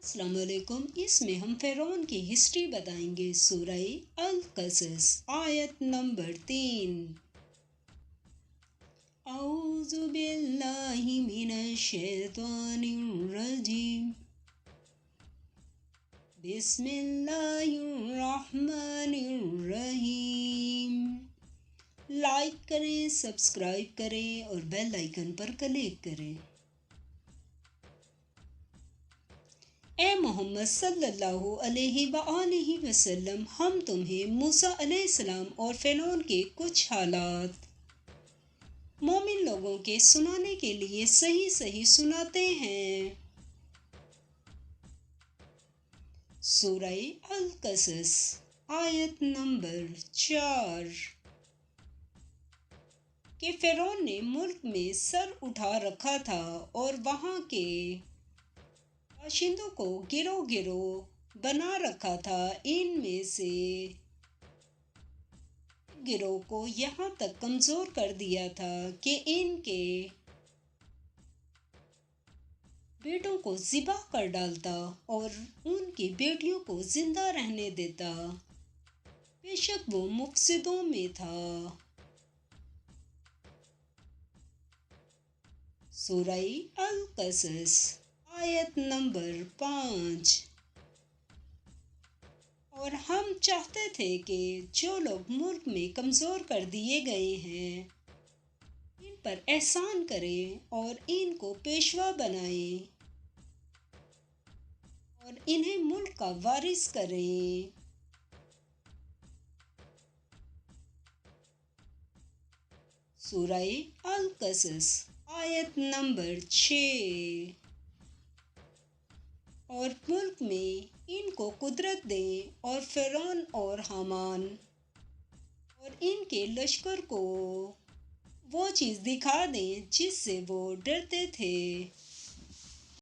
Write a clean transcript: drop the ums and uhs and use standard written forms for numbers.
السلام علیکم۔ اس میں ہم فرعون کی ہسٹری بتائیں گے۔ سورہ القصص آیت نمبر 3۔ اعوذ باللہ من الشیطان الرجیم، بسم اللہ الرحمن الرحیم۔ لائک کریں، سبسکرائب کریں اور بیل آئیکن پر کلک کریں۔ اے محمد صلی اللہ علیہ وآلہ وسلم، ہم تمہیں موسیٰ علیہ السلام اور فرعون کے کچھ حالات مومن لوگوں کے سنانے کے لیے صحیح سناتے ہیں۔ سورہ القصص آیت نمبر 4۔ کہ فرعون نے ملک میں سر اٹھا رکھا تھا اور وہاں کے باشندوں کو گروہ بنا رکھا تھا۔ ان میں سے گروہ کو یہاں تک کمزور کر دیا تھا کہ ان کے بیٹوں کو ذبح کر ڈالتا اور ان کی بیٹیوں کو زندہ رہنے دیتا، بے شک وہ مفسدوں میں تھا۔ سورہ القصص آیت نمبر 5۔ اور ہم چاہتے تھے کہ جو لوگ ملک میں کمزور کر دیے گئے ہیں ان پر احسان کریں اور ان کو پیشوا بنائیں اور انہیں ملک کا وارث کریں۔ سورہ القصص آیت نمبر 6۔ اور ملک میں ان کو قدرت دیں اور فرعون اور حامان اور ان کے لشکر کو وہ چیز دکھا دیں جس سے وہ ڈرتے تھے۔